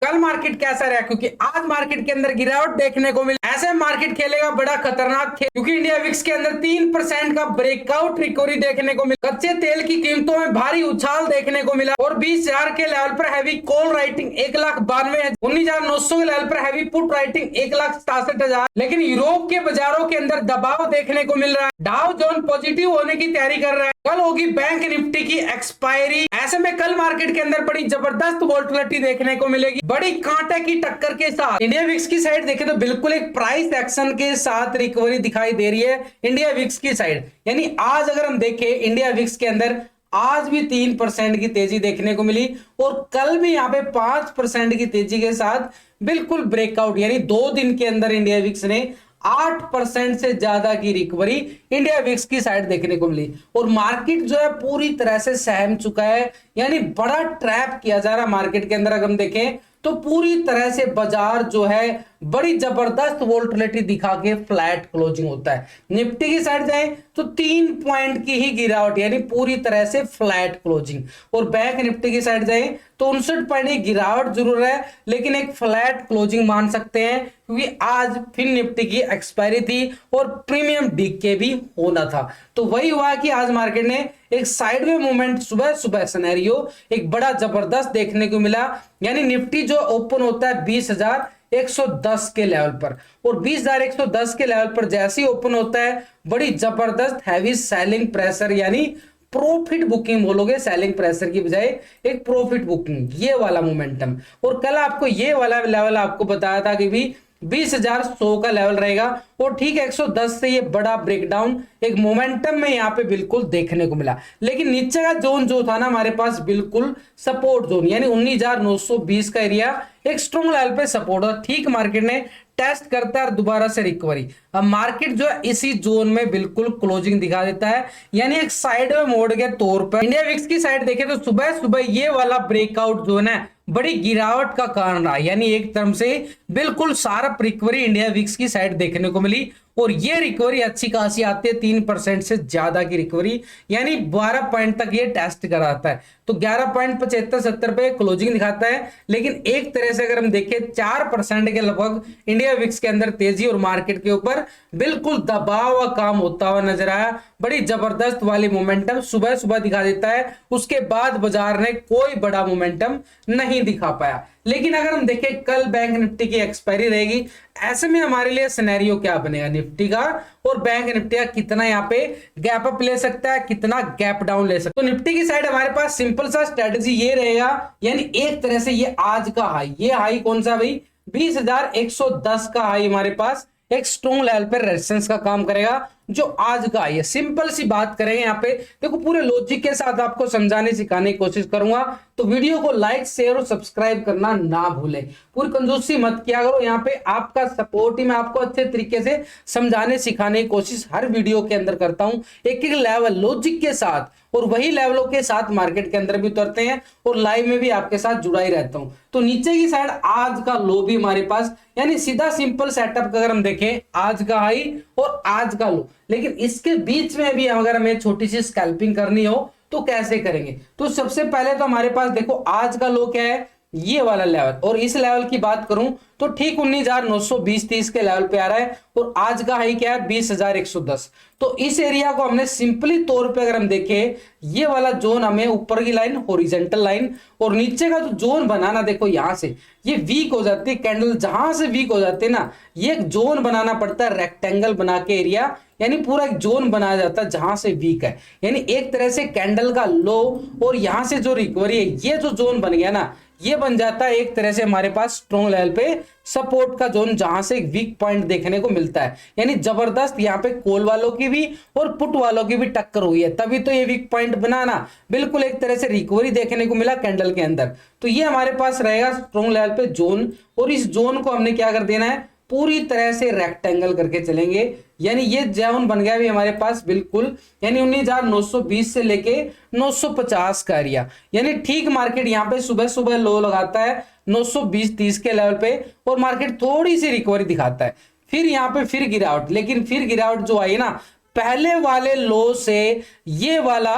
कल मार्केट कैसा रहा, क्योंकि आज मार्केट के अंदर गिरावट देखने को मिली। ऐसे मार्केट खेलेगा बड़ा खतरनाक खेल, क्योंकि इंडिया विक्स के अंदर 3% का ब्रेकआउट रिकवरी देखने को मिला। कच्चे तेल की कीमतों में भारी उछाल देखने को मिला और 20,000 के लेवल पर हैवी कॉल राइटिंग 1,92,000, 19,900 के लेवल पर हैवी पुट राइटिंग 1,67,000। लेकिन यूरोप के बाजारों के अंदर दबाव देखने को मिल रहा है। डाउ जोन पॉजिटिव होने की तैयारी कर रहा है। कल होगी बैंक निफ्टी की एक्सपायरी। ऐसे में कल मार्केट के अंदर बड़ी जबरदस्त वोलेटिलिटी देखने को मिलेगी, बड़ी कांटे की टक्कर के साथ। इंडिया विक्स की साइड देखें तो बिल्कुल एक प्राइस एक्शन के साथ रिकवरी दिखाई दे रही है इंडिया विक्स की साइड। यानी आज अगर हम देखें इंडिया विक्स के अंदर आज भी 3% की तेजी देखने को मिली और कल भी यहाँ पे 5% की तेजी के साथ बिल्कुल ब्रेकआउट, यानी 2 दिन के अंदर इंडिया विक्स ने 8% से ज्यादा की रिकवरी इंडिया विक्स की साइड देखने को मिली। और मार्केट जो है पूरी तरह से सहम चुका है, यानी बड़ा ट्रैप किया जा रहा मार्केट के अंदर। अगर हम देखें तो पूरी तरह से बाजार जो है बड़ी जबरदस्त वोलेटिलिटी दिखा के फ्लैट क्लोजिंग होता है। निफ्टी की साइड जाए तो 3 पॉइंट की ही गिरावट, यानी पूरी तरह से फ्लैट क्लोजिंग। और बैंक निफ्टी की साइड जाए तो 59 पॉइंट की गिरावट जरूर है, लेकिन एक फ्लैट क्लोजिंग मान सकते हैं, क्योंकि आज फिर निफ्टी की एक्सपायरी थी और प्रीमियम डीके भी होना था। तो वही हुआ कि आज मार्केट ने एक साइडवे मूवमेंट सुबह सुबह सिनेरियो एक बड़ा जबरदस्त देखने को मिला। यानी निफ्टी जो ओपन होता है 20,110 के लेवल पर, और 20,110 के लेवल पर जैसे ही ओपन होता है बड़ी जबरदस्त हैवी सेलिंग प्रेशर, यानी प्रॉफिट बुकिंग बोलोगे, सेलिंग प्रेशर की बजाय एक प्रॉफिट बुकिंग, ये वाला मोमेंटम। और कल आपको ये वाला लेवल आपको बताया था कि भी 20,100 का लेवल रहेगा, और ठीक है 110 से ये बड़ा ब्रेकडाउन एक मोमेंटम में यहाँ पे बिल्कुल देखने को मिला। लेकिन नीचे का जोन जो था ना हमारे पास बिल्कुल सपोर्ट जोन, यानी 19,920 का एरिया एक स्ट्रॉन्ग लेवल पे सपोर्ट था। ठीक मार्केट ने टेस्ट करता है और दोबारा से रिकवरी। अब मार्केट जो है इसी जोन में बिल्कुल क्लोजिंग दिखा देता है, यानी एक साइड में मोड़ के तौर पर। इंडिया विक्स की साइड देखें तो सुबह सुबह ये वाला ब्रेकआउट जो है ना बड़ी गिरावट का कारण रहा, यानी एक तरफ से बिल्कुल शार्प रिकवरी इंडिया विक्स की साइड देखने को मिली। और ये रिकवरी अच्छी खासी आती है, 3% से ज्यादा की रिकवरी, यानी 12 पॉइंट तक ये टेस्ट कराता है। तो 11.75-70 पे क्लोजिंग दिखाता है। लेकिन एक तरह से अगर हम देखें 4% के लगभग इंडिया विक्स के अंदर तेजी और मार्केट के ऊपर बिल्कुल दबाव हुआ काम होता हुआ नजर आया। बड़ी जबरदस्त वाली मोमेंटम सुबह सुबह दिखा देता है, उसके बाद बाजार ने कोई बड़ा मोमेंटम नहीं दिखा पाया। लेकिन अगर हम देखें कल बैंक निफ्टी की एक्सपायरी रहेगी, ऐसे में हमारे लिए सिनेरियो क्या बनेगा निफ्टी का और बैंक निफ्टी का, कितना यहाँ पे गैप अप ले सकता है, कितना गैप डाउन ले सकता है। तो निफ्टी की साइड हमारे पास सिंपल सा स्ट्रेटजी ये रहेगा, यानी एक तरह से ये आज का हाई, ये हाई कौन सा भाई 20,110 का हाई हमारे पास एक स्ट्रॉन्ग लेवल पर रेजिस्टेंस का काम करेगा, जो आज का आई है। सिंपल सी बात करेंगे यहाँ पे, देखो पूरे लॉजिक के साथ आपको समझाने सिखाने की कोशिश करूंगा, तो वीडियो को लाइक शेयर और सब्सक्राइब करना ना भूलें। पूरी कंजूसी मत किया करो, यहाँ पे आपका सपोर्ट ही मैं आपको अच्छे तरीके से समझाने सिखाने की कोशिश हर वीडियो के अंदर करता हूँ, एक एक लेवल लॉजिक के साथ, और वही लेवलों के साथ मार्केट के अंदर भी उतरते हैं और लाइव में भी आपके साथ जुड़ा ही रहता हूं। तो नीचे की साइड आज का लो भी हमारे पास, यानी सीधा सिंपल सेटअप अगर हम देखें आज का हाई और आज का लो, लेकिन इसके बीच में भी अगर हमें छोटी सी स्कैल्पिंग करनी हो तो कैसे करेंगे। तो सबसे पहले तो हमारे पास देखो आज का लो क्या है, ये वाला लेवल, और इस लेवल की बात करूं तो ठीक 19,920-30 के लेवल पे आ रहा है, और आज का हाई क्या है 20,110। तो इस एरिया को हमने सिंपली तौर पे अगर हम देखें, ये वाला जोन हमें ऊपर की लाइन हॉरिजॉन्टल लाइन और नीचे का जो जोन बनाना, देखो यहां से ये वीक हो जाती है कैंडल, जहां से वीक हो जाते हैं ना ये एक जोन बनाना पड़ता है रेक्टेंगल बना के एरिया, यानी पूरा एक जोन बनाया जाता है जहां से वीक है, यानी एक तरह से कैंडल का लो और यहां से जो रिकवरी है ये जो जोन बन गया ना ये बन जाता है एक तरह से हमारे पास स्ट्रॉन्ग लेवल पे सपोर्ट का जोन, जहां से एक वीक पॉइंट देखने को मिलता है। यानी जबरदस्त यहाँ पे कॉल वालों की भी और पुट वालों की भी टक्कर हुई है, तभी तो ये वीक पॉइंट बनाना बिल्कुल एक तरह से रिकवरी देखने को मिला कैंडल के अंदर। तो ये हमारे पास रहेगा स्ट्रॉन्ग लेवल पे जोन, और इस जोन को हमने क्या कर देना है पूरी तरह से रेक्टेंगल करके चलेंगे, यानी ये जोन बन गया भी हमारे पास बिल्कुल, यानी 19,920 से लेके 950 का एरिया, यानी ठीक मार्केट यहाँ पे सुबह सुबह लो लगाता है 920-30 के लेवल पे, और मार्केट थोड़ी सी रिकवरी दिखाता है, फिर यहाँ पे फिर गिरावट। लेकिन फिर गिरावट जो आई ना पहले वाले लो से ये वाला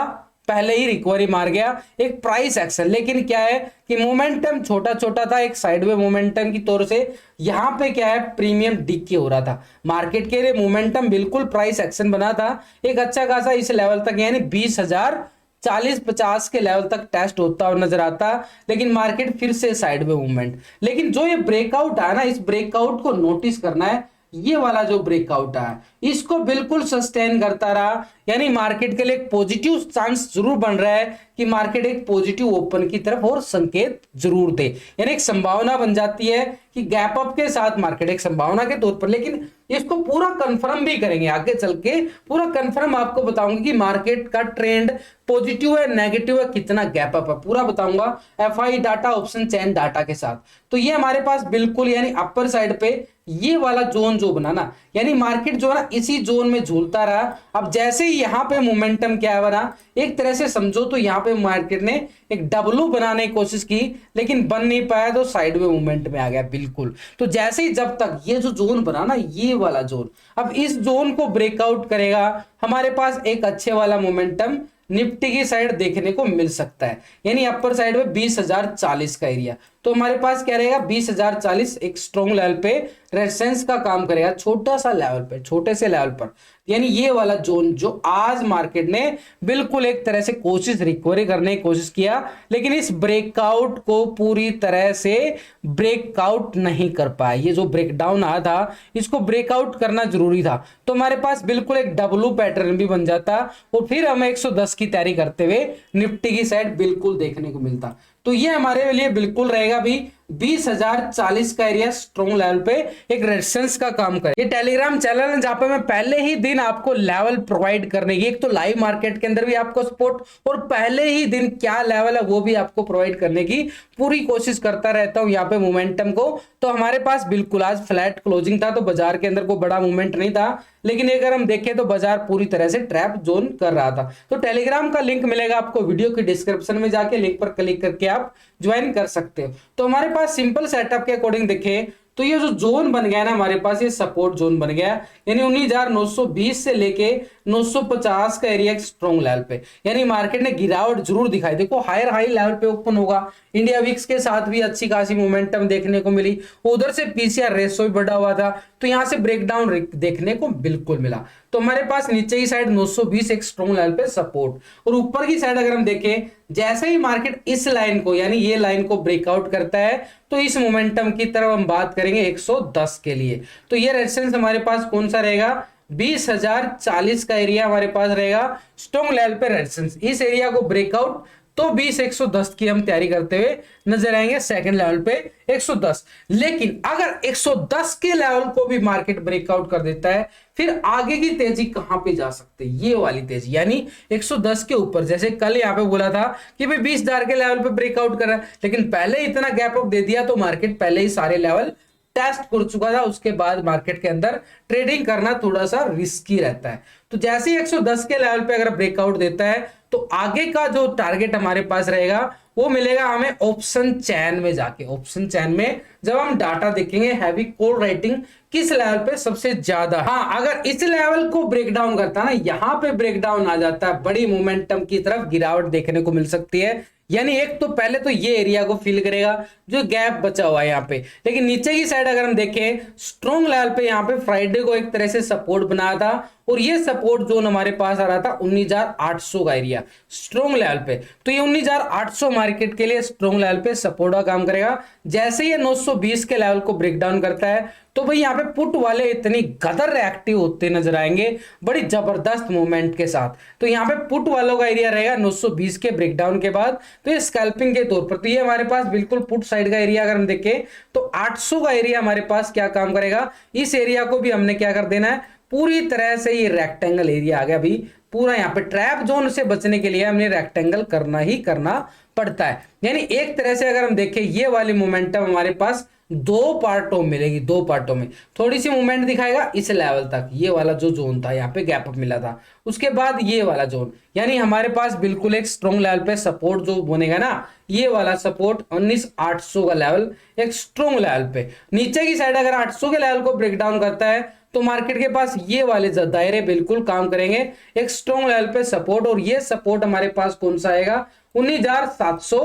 पहले ही रिकवरी मार गया, एक प्राइस एक्शन। लेकिन क्या है कि मोमेंटम छोटा छोटा था, एक साइडवे मोमेंटम की तौर से यहाँ पे क्या है प्रीमियम डिके हो रहा था। मार्केट के लिए मोमेंटम बिल्कुल प्राइस एक्शन बना था, एक अच्छा खासा इस लेवल तक यानी 20,040-50 के लेवल तक टेस्ट होता हुआ नजर आता, लेकिन मार्केट फिर से साइडवे मूवमेंट। लेकिन जो ये ब्रेकआउट है ना, इस ब्रेकआउट को नोटिस करना है, ये वाला जो ब्रेकआउट है इसको बिल्कुल सस्टेन करता रहा, यानी मार्केट के लिए एक पॉजिटिव चांस जरूर बन रहा है कि मार्केट एक पॉजिटिव ओपन की तरफ और संकेत जरूर दे, यानी एक संभावना बन जाती है कि गैप अप के साथ मार्केट एक संभावना के तौर पर। लेकिन इसको पूरा कंफर्म भी करेंगे आगे चल के, पूरा कंफर्म आपको बताऊंगा कि मार्केट का ट्रेंड पॉजिटिव है नेगेटिव है, कितना गैप अप है, पूरा बताऊंगा एफआई डाटा ऑप्शन चैन डाटा के साथ। तो ये हमारे पास बिल्कुल यानी अपर साइड पे ये वाला जोन जो बनाना, यानी मार्केट जो है ना इसी जोन में झूलता रहा। अब जैसे ही यहाँ पे मोमेंटम क्या बना, एक तरह से समझो तो यहाँ पे मार्केट ने एक डब्लू बनाने की कोशिश की, लेकिन बन नहीं पाया तो साइडवे मूवमेंट में आ गया बिल्कुल। तो जैसे ही जब तक ये जो जोन बना ना, ये वाला जोन, अब इस जोन को ब्रेकआउट करेगा हमारे पास एक अच्छे वाला मोमेंटम निफ्टी की साइड देखने को मिल सकता है, यानी अपर साइड में 20,040 का एरिया। तो हमारे पास क्या रहेगा 20,040 एक स्ट्रॉन्ग लेवल पे रेजिस्टेंस का काम करेगा, छोटा सा लेवल पे, छोटे से लेवल पर, यानी ये वाला जोन जो आज मार्केट ने बिल्कुल एक तरह से कोशिश रिकवरी करने की कोशिश किया, लेकिन इस ब्रेकआउट को पूरी तरह से ब्रेकआउट नहीं कर पाया। ये जो ब्रेकडाउन आया था इसको ब्रेकआउट करना जरूरी था, तो हमारे पास बिल्कुल एक डब्लू पैटर्न भी बन जाता और फिर हमें 110 की तैयारी करते हुए निफ्टी की साइड बिल्कुल देखने को मिलता। तो ये हमारे लिए बिल्कुल रहेगा भी 20,040 का एरिया स्ट्रॉन्ग लेवल पे एक रेजिस्टेंस का काम करे। ये टेलीग्राम चैनल है जहां पे मैं पहले ही दिन आपको लेवल प्रोवाइड करने की, एक तो लाइव मार्केट के अंदर भी आपको सपोर्ट और पहले ही दिन क्या लेवल है वो भी आपको प्रोवाइड करने की पूरी कोशिश करता रहता हूं यहाँ पे मोमेंटम को। तो हमारे पास बिल्कुल आज फ्लैट क्लोजिंग था, तो बाजार के अंदर कोई बड़ा मूवमेंट नहीं था, लेकिन अगर हम देखें तो बाजार पूरी तरह से ट्रैप जोन कर रहा था। तो टेलीग्राम का लिंक मिलेगा आपको वीडियो की डिस्क्रिप्शन में, जाके लिंक पर क्लिक करके आप ज्वाइन कर सकते हो। तो हमारे पास सिंपल सेटअप के अकॉर्डिंग देखें तो ये जो जोन बन गया ना हमारे पास, ये सपोर्ट जोन बन गया, यानी 19,920 से लेके 950 का एरिया स्ट्रॉन्ग लेवल पे, यानी मार्केट ने गिरावट जरूर दिखाई। देखो हायर हाई लेवल पे ओपन होगा, इंडिया विक्स के साथ भी अच्छी खासी मोमेंटम देखने को मिली, उधर से पीसीआर रेशो भी बढ़ा हुआ था, तो यहां से ब्रेकडाउन देखने को बिल्कुल मिला। तो हमारे पास नीचे की साइड 920 एक स्ट्रॉन्ग लेवल पे सपोर्ट, और ऊपर की साइड अगर हम देखें जैसे ही मार्केट इस लाइन को यानी ये लाइन को ब्रेकआउट करता है तो इस मोमेंटम की तरफ हम बात करेंगे 110 के लिए। तो ये रेजिस्टेंस हमारे पास कौन सा रहेगा 20,040 का एरिया हमारे पास रहेगा स्ट्रॉन्ग लेवल पे रेजिस्टेंस। इस एरिया को ब्रेकआउट तो 20,110 की हम तैयारी करते हुए नजर आएंगे सेकंड लेवल पे 110। लेकिन अगर 110 के लेवल को भी मार्केट ब्रेकआउट कर देता है फिर आगे की तेजी कहां पे जा सकते है, ये वाली तेजी यानी 110 के ऊपर। जैसे कल यहां पे बोला था कि भाई 20,000 के लेवल पे ब्रेकआउट कर रहा है, लेकिन पहले इतना गैप अप दे दिया तो मार्केट पहले ही सारे लेवल टेस्ट कर चुका था, उसके बाद मार्केट के अंदर ट्रेडिंग करना थोड़ा सा रिस्की रहता है। तो जैसे ही 110 के लेवल पे अगर ब्रेकआउट देता है तो आगे का जो टारगेट हमारे पास रहेगा वो मिलेगा हमें ऑप्शन चैन में जाके। ऑप्शन चैन में जब हम डाटा देखेंगे हैवी कॉल राइटिंग किस लेवल पे सबसे ज्यादा, हाँ अगर इस लेवल को ब्रेक डाउन करता है ना, यहां पे ब्रेक डाउन आ जाता है, बड़ी मोमेंटम की तरफ गिरावट देखने को मिल सकती है। यानी एक तो पहले तो ये एरिया को फिल करेगा जो गैप बचा हुआ है यहाँ पे, लेकिन नीचे की साइड अगर हम देखें स्ट्रॉन्ग लेवल पे यहाँ पे फ्राइडे को एक तरह से सपोर्ट बनाया था और ये सपोर्ट जोन हमारे पास आ रहा था 19,800 का एरिया स्ट्रॉन्ग लेवल पे। तो ये 19,800 मार्केट के लिए स्ट्रॉन्ग लेवल पे सपोर्ट का काम करेगा। जैसे ये 920 के लेवल को ब्रेक डाउन करता है तो भाई यहाँ पे पुट वाले इतनी गदर रिएक्टिव होते नजर आएंगे बड़ी जबरदस्त मूवमेंट के साथ। तो यहाँ पे पुट वालों का एरिया रहेगा 920 के ब्रेकडाउन के बाद, तो ये स्कैल्पिंग के तौर पर। तो ये हमारे पास बिल्कुल पुट साइड का एरिया अगर हम देखें तो 800 का एरिया हमारे पास क्या काम करेगा, इस एरिया को भी हमने क्या कर देना है पूरी तरह से, ये रेक्टेंगल एरिया आ गया अभी पूरा। यहाँ पे ट्रैप जोन से बचने के लिए हमने रेक्टेंगल करना ही करना पड़ता है। यानी एक तरह से अगर हम देखें ये वाली मोमेंटम हमारे पास दो पार्टों में मिलेगी, दो पार्टों में थोड़ी सी मूवमेंट दिखाएगा इस लेवल तक, ये वाला जो जोन था यहाँ पे गैप अप मिला था, उसके बाद ये वाला जोन, यानी हमारे पास बिल्कुल एक स्ट्रॉन्ग लेवल पे सपोर्ट जो बनेगा ना, ये वाला सपोर्ट 19,800 का लेवल एक स्ट्रॉन्ग लेवल पे। नीचे की साइड अगर 800 के लेवल को ब्रेक डाउन करता है तो मार्केट के पास ये वाले दायरे बिल्कुल काम करेंगे एक स्ट्रॉन्ग लेवल पे सपोर्ट, और ये सपोर्ट हमारे पास कौन सा आएगा, 19,700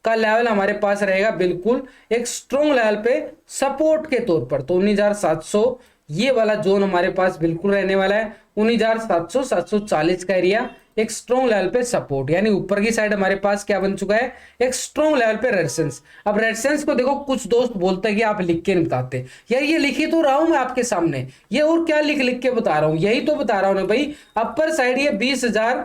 का लेवल हमारे पास रहेगा बिल्कुल एक स्ट्रॉन्ग लेवल पे सपोर्ट के तौर पर। तो 19,700 ये वाला जोन हमारे पास बिल्कुल रहने वाला है, 19,700 740 का एरिया एक स्ट्रॉन्ग लेवल पे सपोर्ट, यानी ऊपर की साइड हमारे पास क्या बन चुका है, एक स्ट्रॉन्ग लेवल पे रेजिस्टेंस। अब रेजिस्टेंस को देखो, कुछ दोस्त बोलते हैं कि आप लिख के नहीं बताते, यार ये लिखी तो रहा हूं मैं आपके सामने, ये और क्या लिख लिख के बता रहा हूं, यही तो बता रहा हूं ना भाई। अपर साइड ये 20,000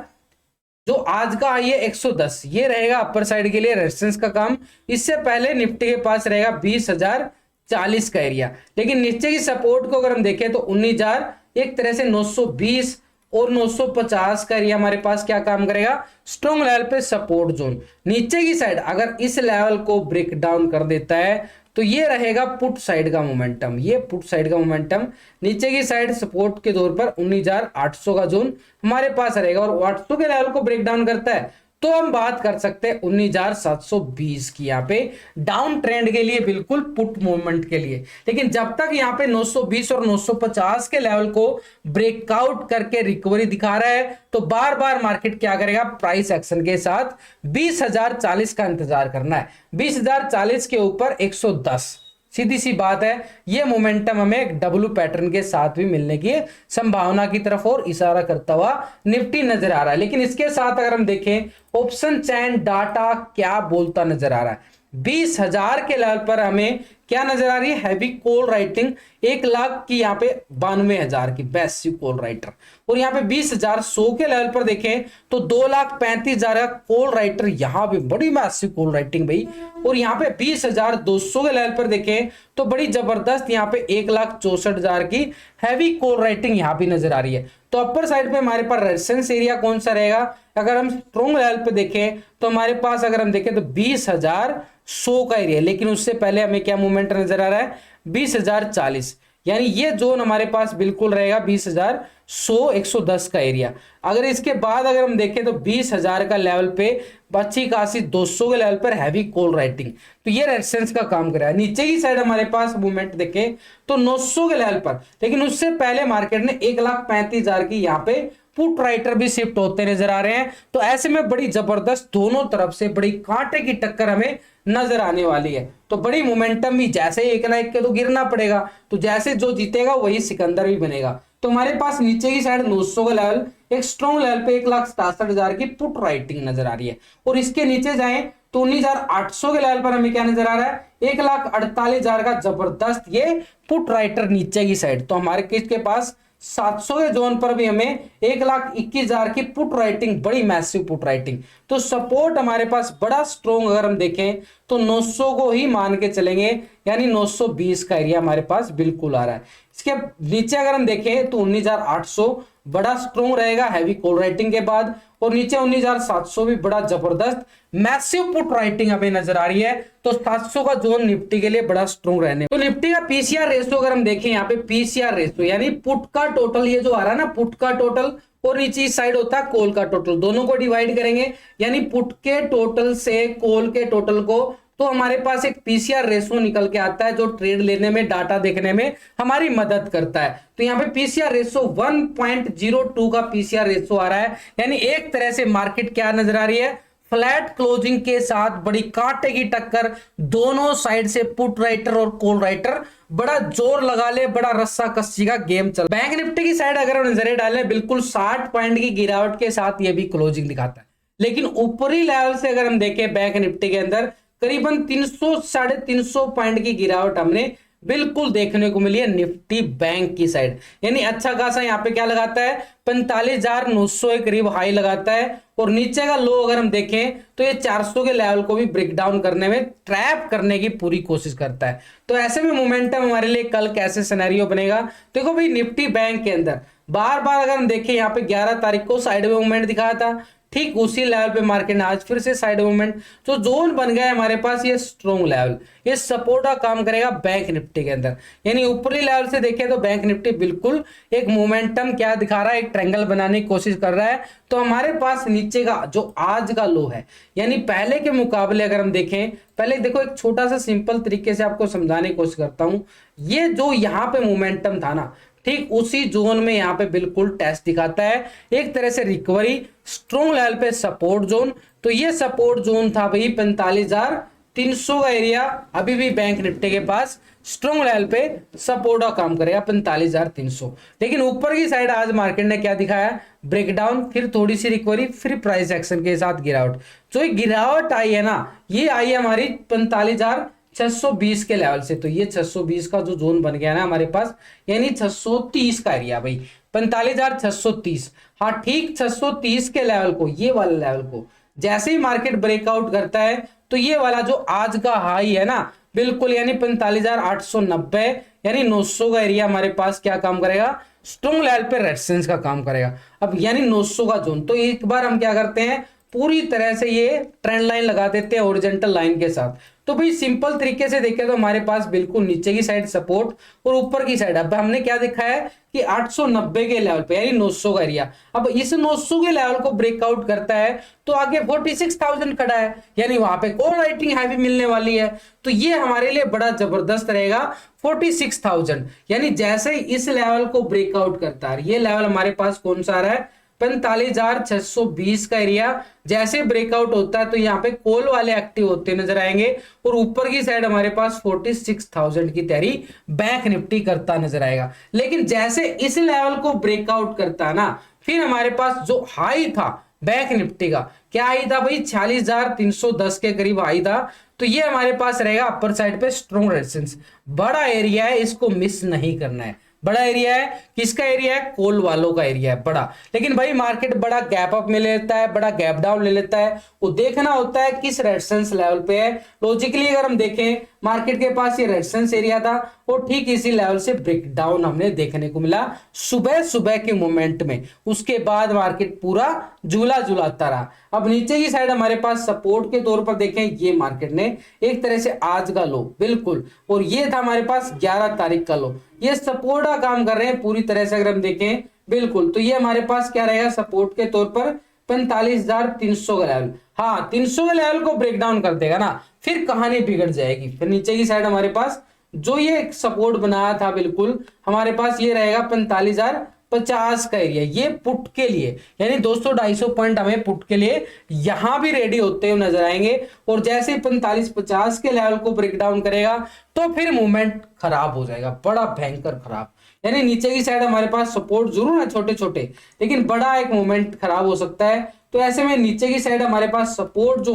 जो आज का आई है 110, ये रहेगा अपर साइड के लिए रेजिस्टेंस का काम। इससे पहले निफ्टी के पास रहेगा 20,040 का एरिया, लेकिन नीचे की सपोर्ट को अगर हम देखें तो 19,000 एक तरह से 920 और 950 का एरिया हमारे पास क्या काम करेगा, स्ट्रॉन्ग लेवल पे सपोर्ट जोन। नीचे की साइड अगर इस लेवल को ब्रेक डाउन कर देता है तो ये रहेगा पुट साइड का मोमेंटम, ये पुट साइड का मोमेंटम। नीचे की साइड सपोर्ट के तौर पर 19,800 का जोन हमारे पास रहेगा, और 800 के लेवल को ब्रेक डाउन करता है तो हम बात कर सकते हैं 19,720 की, यहाँ पे डाउन ट्रेंड के लिए बिल्कुल पुट मूवमेंट के लिए। लेकिन जब तक यहाँ पे 920 और 950 के लेवल को ब्रेकआउट करके रिकवरी दिखा रहा है तो बार बार मार्केट क्या करेगा, प्राइस एक्शन के साथ 20,040 का इंतजार करना है। 20,040 के ऊपर 110, सीधी सी बात है, ये मोमेंटम हमें एक डब्ल्यू पैटर्न के साथ भी मिलने की संभावना की तरफ और इशारा करता हुआ निफ्टी नजर आ रहा है। लेकिन इसके साथ अगर हम देखें ऑप्शन चैन डाटा क्या बोलता नजर आ रहा है, 20,000 के लेवल पर हमें क्या नजर आ रही है, हैवी कॉल राइटिंग 1 लाख की, यहाँ पे 92,000 की बेस्ट कॉल राइटर, और यहाँ पे 20,100 के लेवल पर देखें तो 2,35,000 का कॉल राइटर, यहाँ पे बड़ी मैसिव कॉल राइटिंग भाई। और यहाँ पे 20,200 के लेवल पर देखें तो बड़ी जबरदस्त यहाँ पे 1,64,000 की हैवी कॉल राइटिंग यहाँ भी नजर आ रही है। तो अपर साइड पे हमारे पास रेजिस्टेंस एरिया कौन सा रहेगा, अगर हम स्ट्रॉन्ग लेवल पे देखें तो हमारे पास अगर हम देखें तो 20,100 का एरिया, लेकिन उससे पहले हमें क्या मूवमेंट नजर आ रहा है, 20,040, यानी ये जोन हमारे पास बिल्कुल रहेगा 20,100 110 का एरिया। अगर इसके बाद अगर हम देखें तो 20,000 का लेवल पे अच्छी खासी 200 के लेवल पर हैवी कॉल राइटिंग, तो ये रेजिस्टेंस का काम कर रहा है। नीचे की साइड हमारे पास मूवमेंट देखें तो 900 के लेवल पर, लेकिन उससे पहले मार्केट ने 1,35,000 की यहाँ पे पुट राइटर भी शिफ्ट होते नजर आ रहे हैं। तो ऐसे में बड़ी जबरदस्त दोनों तरफ से बड़ी कांटे की टक्कर हमें नजर आने वाली है। तो बड़ी मोमेंटम भी, जैसे एक ना एक के तो गिरना पड़ेगा, तो जैसे जो जीतेगा वही सिकंदर भी बनेगा। तो हमारे पास नीचे की साइड 900 का लेवल एक स्ट्रॉन्ग लेवल पे 1,67,000 की पुट राइटिंग नजर आ रही है, और इसके नीचे जाएं तो 19,800 के लेवल पर हमें क्या नजर आ रहा है, 1,48,000 का जबरदस्त ये पुट राइटर नीचे की साइड। तो हमारे किसके पास 700 के जोन पर भी हमें 1,21,000 की पुट राइटिंग, बड़ी मैसिव पुट राइटिंग। तो सपोर्ट हमारे पास बड़ा स्ट्रॉन्ग अगर हम देखें तो 900 को ही मान के चलेंगे, यानी 920 का एरिया हमारे पास बिल्कुल आ रहा है। इसके नीचे अगर हम देखें तो 19,800 बड़ा स्ट्रॉन्ग रहेगा हैवी कॉल राइटिंग के बाद, और नीचे 19,700 भी बड़ा जबरदस्त मैसिव पुट राइटिंग हमें नजर आ रही है। तो 700 का जोन निफ्टी के लिए बड़ा स्ट्रॉन्ग रहने। तो निफ्टी का पीसीआर रेशो अगर हम देखें, यहाँ पे पीसीआर रेशो यानी पुट का टोटल, ये जो आ रहा है ना पुट का टोटल, और नीचे इस साइड होता है कॉल का टोटल, दोनों को डिवाइड करेंगे, यानी पुट के टोटल से कॉल के टोटल को, तो हमारे पास एक पीसीआर रेशो निकल के आता है जो ट्रेड लेने में, डाटा देखने में हमारी मदद करता है। तो यहाँ पे पीसीआर रेशो 1.02 का पीसीआर रेशो आ रहा है, यानी एक तरह से मार्केट क्या नजर आ रही है, फ्लैट क्लोजिंग के साथ बड़ी कांटे की टक्कर, दोनों साइड से पुट राइटर और कॉल राइटर बड़ा जोर लगा ले, बड़ा रस्सा कस्सी का गेम चल। बैंक निफ्टी की साइड अगर हम नजरें डालें बिल्कुल 60 पॉइंट की गिरावट के साथ ये भी क्लोजिंग दिखाता है, लेकिन ऊपरी लेवल से अगर हम देखें बैंक निफ्टी के अंदर करीबन 300-350 पॉइंट की गिरावट हमने बिल्कुल देखने को मिली है निफ्टी बैंक की साइड, यानी अच्छा खासा यहाँ पे क्या लगाता है 45,900 के करीब हाई लगाता है, और नीचे का लो अगर हम देखें तो ये 400 के लेवल को भी ब्रेक डाउन करने में, ट्रैप करने की पूरी कोशिश करता है। तो ऐसे में मोमेंटम हमारे लिए कल कैसे सिनेरियो बनेगा, देखो भाई निफ्टी बैंक के अंदर बार बार अगर हम देखें यहाँ पे 11 तारीख को साइड में मूवमेंट दिखाया था, ठीक उसी लेवल पे मार्केट ने आज फिर से साइड मूवमेंट, जो जोन बन गया है हमारे पास ये स्ट्रॉन्ग लेवल, ये सपोर्ट का काम करेगा बैंक निफ्टी के अंदर। यानी ऊपरी लेवल से देखें तो बैंक निफ्टी बिल्कुल एक मोमेंटम क्या दिखा रहा है, एक ट्रायंगल बनाने की कोशिश कर रहा है। तो हमारे पास नीचे का जो आज का लो है, यानी पहले के मुकाबले अगर हम देखें, पहले देखो एक छोटा सा सिंपल तरीके से आपको समझाने की कोशिश करता हूं, ये जो यहाँ पे मोमेंटम था ना, ठीक उसी जोन में यहाँ पे बिल्कुल टेस्ट दिखाता है, एक तरह से रिकवरी, स्ट्रॉन्ग लेवल पे सपोर्ट जोन। तो ये सपोर्ट जोन था भाई 45,300 का एरिया, अभी भी बैंक निफ्टी के पास स्ट्रॉन्ग लेवल पे सपोर्ट का काम करेगा 45,300। लेकिन ऊपर की साइड आज मार्केट ने क्या दिखाया, ब्रेकडाउन, फिर थोड़ी सी रिकवरी, फिर प्राइस एक्शन के साथ गिरावट। जो ये गिरावट आई है ना, ये आई है हमारी 45,620 के लेवल से। तो ये 620 का जो जोन बन गया ना हमारे पास, यानी 630 का एरिया भाई, 45,630। हाँ ठीक, 630 के लेवल को, ये वाले लेवल को जैसे ही मार्केट ब्रेकआउट करता है तो ये वाला जो आज का हाई है ना बिल्कुल, यानी 45,890 यानी 900 का एरिया हमारे पास क्या काम करेगा, स्ट्रॉन्ग लेवल पे रेजिस्टेंस का काम करेगा। अब यानी 900 का जोन, तो एक बार हम क्या करते हैं, पूरी तरह से ये ट्रेंड लाइन लगा देते हैं ओरिजेंटल लाइन के साथ। तो भाई सिंपल तरीके से देखें तो हमारे पास बिल्कुल नीचे की साइड सपोर्ट और ऊपर की साइड, अब हमने क्या देखा है कि 890 के लेवल पे यानी 900 का एरिया। अब इस 900 के लेवल को ब्रेकआउट करता है तो आगे 46,000 खड़ा है, यानी वहां पे कॉल राइटिंग हैवी मिलने वाली है। तो ये हमारे लिए बड़ा जबरदस्त रहेगा 46,000, यानी जैसे ही इस लेवल को ब्रेकआउट करता है, ये लेवल हमारे पास कौन सा आ रहा है, 45,620 का एरिया। जैसे ब्रेकआउट होता है तो यहाँ पे कॉल वाले एक्टिव होते नजर आएंगे और ऊपर की साइड हमारे पास 46,000 की तैयारी बैंक निफ्टी करता नजर आएगा। लेकिन जैसे इस लेवल को ब्रेकआउट करता है ना, फिर हमारे पास जो हाई था बैंक निफ्टी का, क्या हाई था भाई, 46,310 के करीब हाई था। तो ये हमारे पास रहेगा अपर साइड पे स्ट्रॉन्ग रेजिस्टेंस, बड़ा एरिया है, इसको मिस नहीं करना है। बड़ा एरिया है, किसका एरिया है, कॉल वालों का एरिया है बड़ा। लेकिन भाई मार्केट बड़ा गैप अप में ले लेता है, बड़ा गैप डाउन ले लेता है, वो देखना होता है किस रेजिस्टेंस लेवल पे है। लॉजिकली अगर हम देखें, मार्केट के पास ये रेजिस्टेंस एरिया था और ठीक इसी लेवल से ब्रेक डाउन हमने देखने को मिला सुबह सुबह के मोमेंट में। उसके बाद मार्केट पूरा झूला झुलाता रहा। अब नीचे की साइड हमारे पास सपोर्ट के तौर पर देखें, ये मार्केट ने एक तरह से आज का लो बिल्कुल, और ये था हमारे पास 11 तारीख का लो, ये सपोर्ट का काम कर रहे हैं पूरी तरह से अगर हम देखें बिल्कुल। तो ये हमारे पास क्या रहेगा सपोर्ट के तौर पर 45,300 का लेवल। हाँ 300 के लेवल को ब्रेक डाउन कर देगा ना, फिर कहानी बिगड़ जाएगी। फिर नीचे की साइड हमारे पास जो ये सपोर्ट बनाया था बिल्कुल, हमारे पास ये रहेगा 45,050 का एरिया, ये पुट के लिए, यानी 200-250 पॉइंट हमें पुट के लिए यहां भी रेडी होते हुए नजर आएंगे। और जैसे 45-50 के लेवल को ब्रेक डाउन करेगा तो फिर मूवमेंट खराब हो जाएगा, बड़ा भयंकर खराब। यानी नीचे की साइड हमारे पास सपोर्ट जरूर है छोटे छोटे, लेकिन बड़ा एक मूवमेंट खराब हो सकता है। तो ऐसे में नीचे की साइड हमारे पास सपोर्ट जो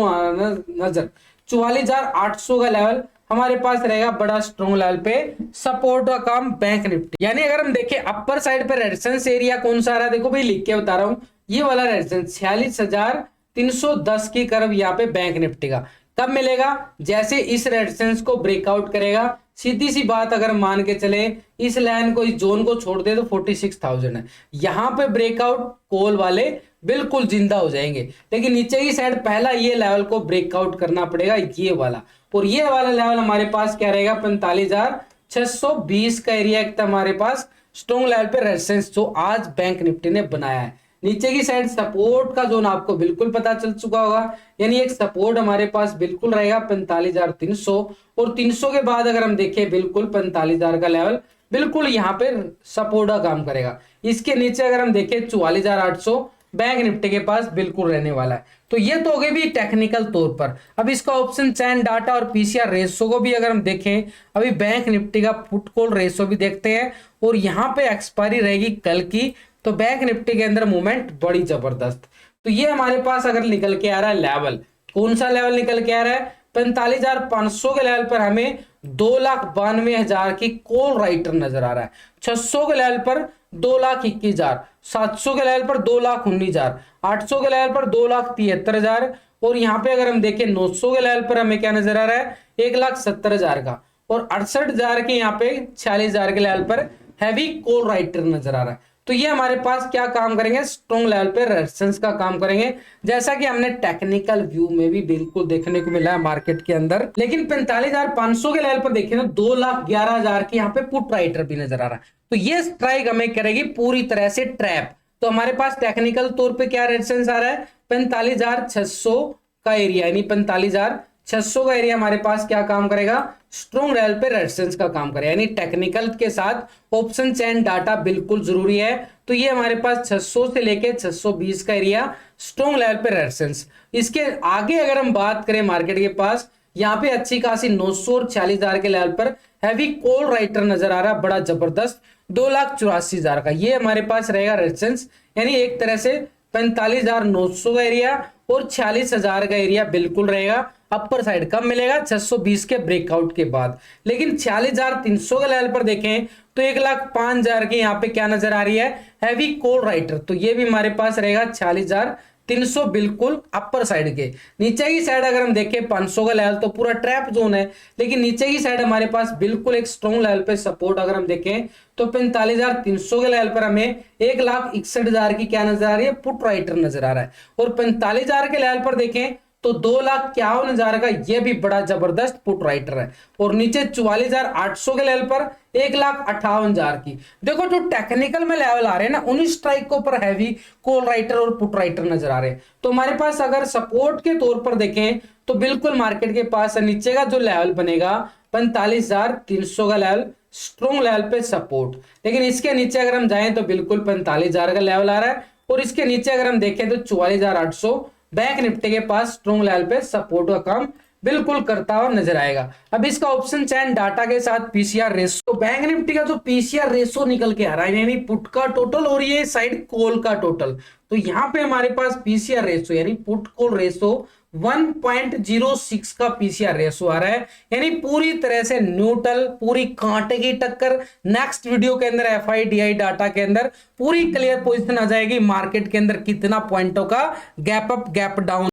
नजर 44,800 का लेवल हमारे पास रहेगा, बड़ा स्ट्रॉन्ग लेवल पे सपोर्ट का काम बैंक निफ्टी। यानी अगर हम देखें अपर साइड पे रेजिस्टेंस एरिया कौन सा आ रहा है, देखो भाई लिख के बता रहा हूं, ये वाला रेजिस्टेंस 46,310 की कर्व यहाँ पे बैंक निफ्टी का कब मिलेगा, जैसे इस रेजिस्टेंस को ब्रेकआउट करेगा। सीधी सी बात अगर मान के चले इस लाइन को, इस जोन को छोड़ दे तो 46,000 है, यहां पे ब्रेकआउट कॉल वाले बिल्कुल जिंदा हो जाएंगे। लेकिन नीचे की साइड पहला ये लेवल को ब्रेकआउट करना पड़ेगा, ये वाला, और ये वाला लेवल हमारे पास क्या रहेगा 45,620 का एरिया एक हमारे पास स्ट्रॉन्ग लेवल पे रेजिस्टेंस जो आज बैंक निफ्टी ने बनाया है। नीचे की साइड सपोर्ट का जोन आपको बिल्कुल पता चल चुका होगा, यानी एक सपोर्ट हमारे पास बिल्कुल रहेगा 45,300, और 300 के बाद अगर हम देखें बिल्कुल 45,000 का लेवल बिल्कुल यहाँ पे सपोर्ट का काम करेगा। इसके नीचे अगर हम देखें 44,800 बैंक निफ्टी के पास बिल्कुल रहने वाला है। तो ये तो हो गए भी टेक्निकल तौर पर। अब इसका ऑप्शन चैन डाटा और पीसीआर रेशो को भी अगर हम देखें, अभी बैंक निफ्टी का पुट कॉल रेशो भी देखते हैं, और यहाँ पे एक्सपायरी रहेगी कल की, तो बैंक निफ्टी के अंदर मूवमेंट बड़ी जबरदस्त। तो ये हमारे पास अगर निकल के आ रहा है लेवल, कौन सा लेवल निकल के आ रहा है 45,500 के लेवल पर हमें 2,92,000 की कॉल राइटर नजर आ रहा है। 600 के लेवल पर 2,21,000, 700 के लेवल पर 2,19,000, 800 के लेवल पर 2,73,000, और यहाँ पे अगर हम देखें 900 के लेवल पर हमें क्या नजर आ रहा है 1,70,000 का, और 68,000 के यहाँ पे 46,000 के लेवल पर हैवी कॉल राइटर नजर आ रहा है। तो ये हमारे पास क्या काम करेंगे, स्ट्रॉन्ग लेवल पे रेजिस्टेंस का काम करेंगे, जैसा कि हमने टेक्निकल व्यू में भी बिल्कुल देखने को मिला है मार्केट के अंदर। लेकिन 45,500 के लेवल पर देखें ना 2,11,000 की यहाँ पे पुट राइटर भी नजर आ रहा है। तो ये स्ट्राइक हमें करेगी पूरी तरह से ट्रैप। तो हमारे पास टेक्निकल तौर पे क्या रेजिस्टेंस आ रहा है 45,600 का एरिया, यानी 45,600 का एरिया हमारे पास क्या काम करेगा, स्ट्रॉन्ग लेवल पे रेजिस्टेंस का काम करे, यानी टेक्निकल के साथ ऑप्शन चैन डाटा बिल्कुल जरूरी है। तो ये हमारे पास 600 से लेके 620 का एरिया स्ट्रॉन्ग लेवल पे रेजिस्टेंस। इसके आगे अगर हम बात करें मार्केट के पास, यहाँ पे अच्छी खासी 900 और 40,000 के लेवल पर हैवी कॉल राइटर नजर आ रहा है, बड़ा जबरदस्त 2,84,000 का, ये हमारे पास रहेगा रेजिस्टेंस। यानी एक तरह से 45,900 का एरिया और 46,000 का एरिया बिल्कुल रहेगा। अपर साइड कब मिलेगा? 620 के ब्रेकआउट के बाद। लेकिन 46,300 के लेवल पर देखें तो 1,05,000 की यहाँ पे क्या नजर आ रही है? Heavy call writer. तो ये भी हमारे पास रहेगा 46,300 बिल्कुल अपर साइड के। नीचे की साइड अगर हम देखें 500 का लेवल तो पूरा ट्रैप जोन है, लेकिन नीचे की साइड हमारे पास बिल्कुल एक स्ट्रॉन्ग लेवल पे सपोर्ट अगर हम देखें तो 45,300 के लेवल पर हमें 1,61,000 की क्या नजर आ रही है? पुट राइटर नजर आ रहा है। और 45,000 के लेवल पर देखें तो 2,51,000 का ये भी बड़ा जबरदस्त पुट राइटर है। और नीचे 44,800 के लेवल पर 1,58,000 की। देखो जो टेक्निकल में लेवल आ रहे हैं ना, उन्हीं स्ट्राइक के ऊपर हैवी कॉल राइटर और पुट राइटर नजर आ रहे हैं। तो हमारे पास अगर सपोर्ट के तौर पर देखें तो बिल्कुल मार्केट के पास नीचे का जो लेवल बनेगा 45,300 का लेवल स्ट्रॉन्ग लेवल पे सपोर्ट। लेकिन इसके नीचे अगर हम जाएं तो बिल्कुल 45,000 का लेवल आ रहा है। और इसके नीचे अगर हम देखें तो 44,800 बैंक निफ्टी के पास स्ट्रॉन्ग लेवल पे सपोर्ट का काम बिल्कुल करता हुआ नजर आएगा। अब इसका ऑप्शन चैन डाटा के साथ पीसीआर रेशो, तो बैंक निफ्टी का जो पीसीआर रेशो निकल के आ रहा है, यानी पुट का टोटल और ये साइड कॉल का टोटल, तो यहाँ पे हमारे पास पीसीआर रेशो यानी पुट कॉल रेशो 1.06 का पीसीआर रेशो आ रहा है। यानी पूरी तरह से न्यूट्रल, पूरी कांटे की टक्कर। नेक्स्ट वीडियो के अंदर एफआईडीआई डाटा के अंदर पूरी क्लियर पोजीशन आ जाएगी मार्केट के अंदर कितना पॉइंटों का गैप अप गैप डाउन